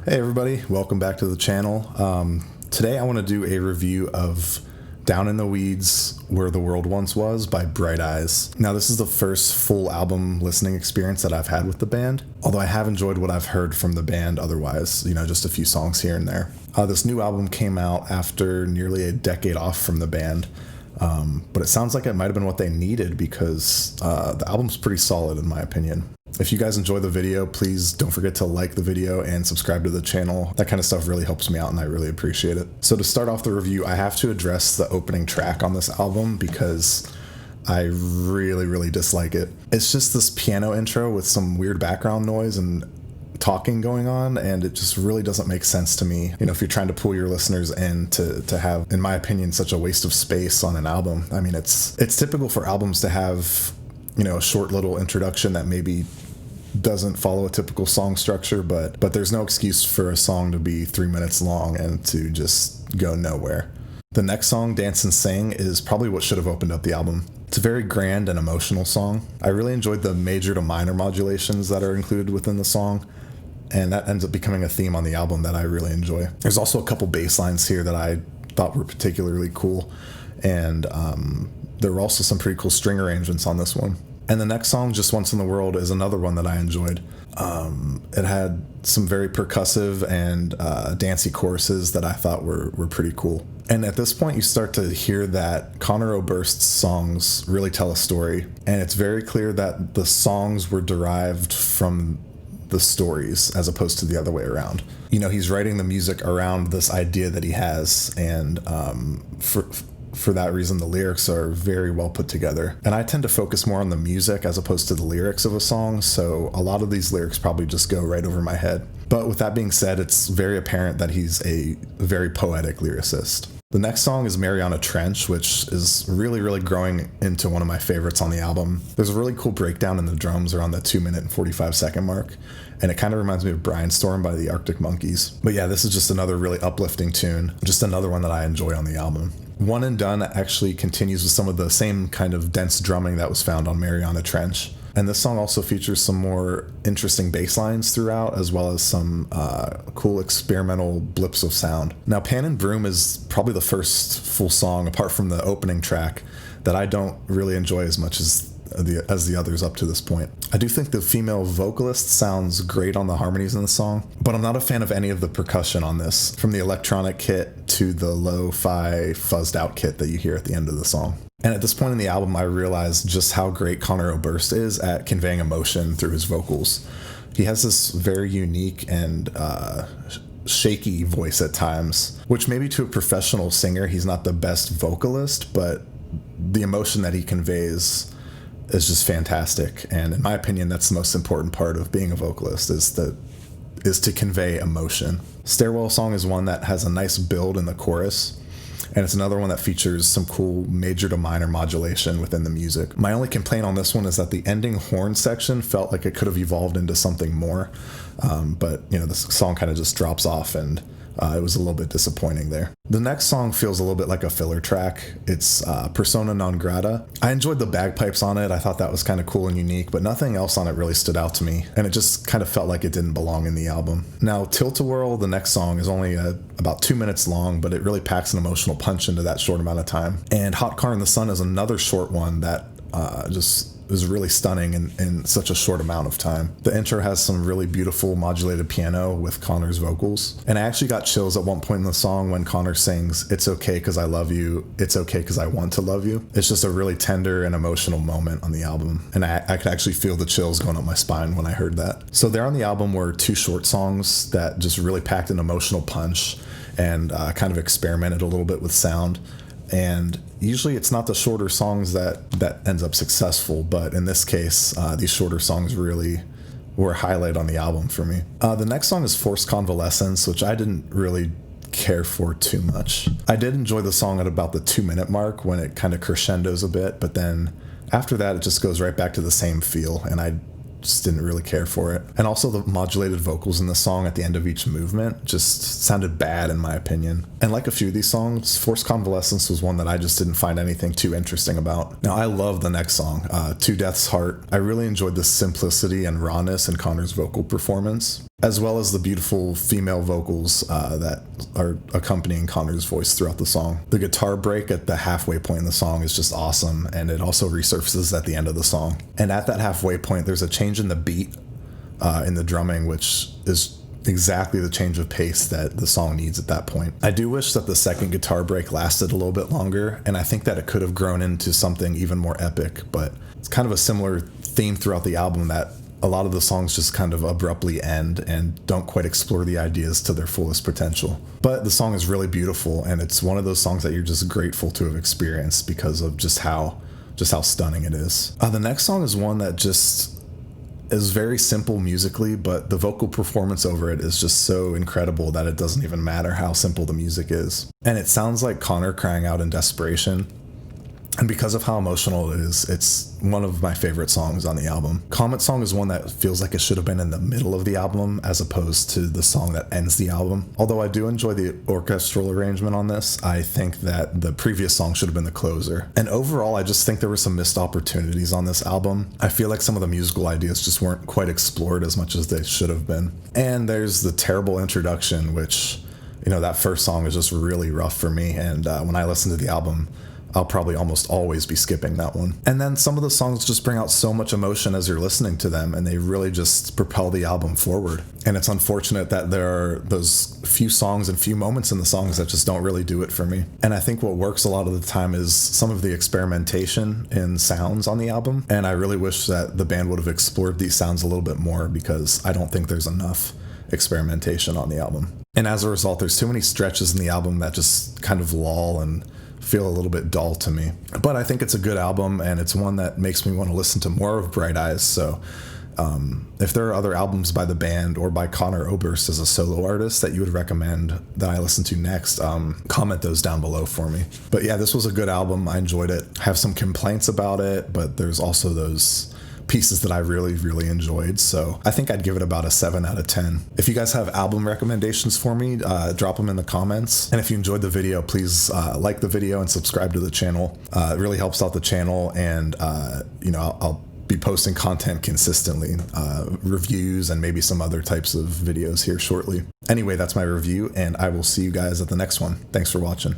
Hey everybody, welcome back to the channel. Today I want to do a review of Down in the Weeds, Where the World Once Was by Bright Eyes. Now this is the first full album listening experience that I've had with the band, although I have enjoyed what I've heard from the band otherwise, just a few songs here and there. This new album came out after nearly a decade off from the band, but it sounds like it might have been what they needed because the album's pretty solid in my opinion. If you guys enjoy the video, please don't forget to like the video and subscribe to the channel. That kind of stuff really helps me out and I really appreciate it. So to start off the review, I have to address the opening track on this album because I really dislike it. It's just this piano intro with some weird background noise and talking going on, and it just really doesn't make sense to me. If you're trying to pull your listeners in to have, in my opinion, such a waste of space on an album. I mean, it's typical for albums to have a short little introduction that maybe doesn't follow a typical song structure, but there's no excuse for a song to be 3 minutes long and to just go nowhere. The next song, Dance and Sing, is probably what should have opened up the album. It's a very grand and emotional song. I really enjoyed the major to minor modulations that are included within the song, and that ends up becoming a theme on the album that I really enjoy. There's also a couple bass lines here that I thought were particularly cool, and there were also some pretty cool string arrangements on this one. And the next song, Just Once in the World, is another one that I enjoyed. It had some very percussive and dancey choruses that I thought were pretty cool. And at this point, you start to hear that Conor Oberst's songs really tell a story. And it's very clear that the songs were derived from the stories as opposed to the other way around. He's writing the music around this idea that he has, and for that reason, the lyrics are very well put together. And I tend to focus more on the music as opposed to the lyrics of a song, so a lot of these lyrics probably just go right over my head. But with that being said, it's very apparent that he's a very poetic lyricist. The next song is Mariana Trench, which is really growing into one of my favorites on the album. There's a really cool breakdown in the drums around the 2-minute and 45-second mark, and it kind of reminds me of Brainstorm by the Arctic Monkeys. But yeah, this is just another really uplifting tune, just another one that I enjoy on the album. One and Done actually continues with some of the same kind of dense drumming that was found on Mariana Trench. And this song also features some more interesting bass lines throughout, as well as some cool experimental blips of sound. Now, Pan and Broom is probably the first full song, apart from the opening track, that I don't really enjoy as much as the others up to this point. I do think the female vocalist sounds great on the harmonies in the song, but I'm not a fan of any of the percussion on this, from the electronic kit to the lo-fi fuzzed out kit that you hear at the end of the song. And at this point in the album, I realized just how great Conor Oberst is at conveying emotion through his vocals. He has this very unique and shaky voice at times, which maybe to a professional singer, he's not the best vocalist, but the emotion that he conveys is just fantastic. And in my opinion, that's the most important part of being a vocalist, is to convey emotion. Stairwell Song is one that has a nice build in the chorus, and it's another one that features some cool major to minor modulation within the music. My only complaint on this one is that the ending horn section felt like it could have evolved into something more, but this song kind of just drops off, and it was a little bit disappointing there. The next song feels a little bit like a filler track. It's Persona Non Grata. I enjoyed the bagpipes on it. I thought that was kind of cool and unique, but nothing else on it really stood out to me, and it just kind of felt like it didn't belong in the album. Now, Tilt-A-Whirl, the next song, is only about 2 minutes long, but it really packs an emotional punch into that short amount of time. And Hot Car in the Sun is another short one that just is really stunning in such a short amount of time. The intro has some really beautiful modulated piano with Conor's vocals, and I actually got chills at one point in the song when Conor sings, "It's okay cause I love you, it's okay cause I want to love you." It's just a really tender and emotional moment on the album, and I could actually feel the chills going up my spine when I heard that. So there on the album were 2 short songs that just really packed an emotional punch and kind of experimented a little bit with sound. And usually it's not the shorter songs that ends up successful, but in this case, these shorter songs really were a highlight on the album for me. The next song is Forced Convalescence, which I didn't really care for too much. I did enjoy the song at about the 2-minute mark when it kind of crescendos a bit, but then after that it just goes right back to the same feel, and I just didn't really care for it. And also the modulated vocals in the song at the end of each movement just sounded bad in my opinion. And like a few of these songs, Forced Convalescence was one that I just didn't find anything too interesting about. Now I love the next song, To Death's Heart. I really enjoyed the simplicity and rawness in Conor's vocal performance. as well as the beautiful female vocals that are accompanying Connor's voice throughout the song. The guitar break at the halfway point in the song is just awesome, and it also resurfaces at the end of the song. And at that halfway point, there's a change in the beat in the drumming, which is exactly the change of pace that the song needs at that point. I do wish that the second guitar break lasted a little bit longer, and I think that it could have grown into something even more epic, but it's kind of a similar theme throughout the album that a lot of the songs just kind of abruptly end and don't quite explore the ideas to their fullest potential. But the song is really beautiful, and it's one of those songs that you're just grateful to have experienced because of just how stunning it is. The next song is one that just is very simple musically, but the vocal performance over it is just so incredible that it doesn't even matter how simple the music is. And it sounds like Connor crying out in desperation. And because of how emotional it is, it's one of my favorite songs on the album. Comet Song is one that feels like it should have been in the middle of the album as opposed to the song that ends the album. Although I do enjoy the orchestral arrangement on this, I think that the previous song should have been the closer. And overall, I just think there were some missed opportunities on this album. I feel like some of the musical ideas just weren't quite explored as much as they should have been. And there's the terrible introduction, which, that first song is just really rough for me. And when I listen to the album, I'll probably almost always be skipping that one. And then some of the songs just bring out so much emotion as you're listening to them, and they really just propel the album forward. And it's unfortunate that there are those few songs and few moments in the songs that just don't really do it for me. And I think what works a lot of the time is some of the experimentation in sounds on the album. And I really wish that the band would have explored these sounds a little bit more, because I don't think there's enough experimentation on the album. And as a result, there's too many stretches in the album that just kind of lull and feel a little bit dull to me. But I think it's a good album, and it's one that makes me want to listen to more of Bright Eyes. So if there are other albums by the band or by Conor Oberst as a solo artist that you would recommend that I listen to next, comment those down below for me. But yeah, this was a good album. I enjoyed it. I have some complaints about it, but there's also those pieces that I really, really enjoyed. So I think I'd give it about a 7 out of 10. If you guys have album recommendations for me, drop them in the comments. And if you enjoyed the video, please like the video and subscribe to the channel. It really helps out the channel, and I'll be posting content consistently, reviews and maybe some other types of videos here shortly. Anyway, that's my review, and I will see you guys at the next one. Thanks for watching.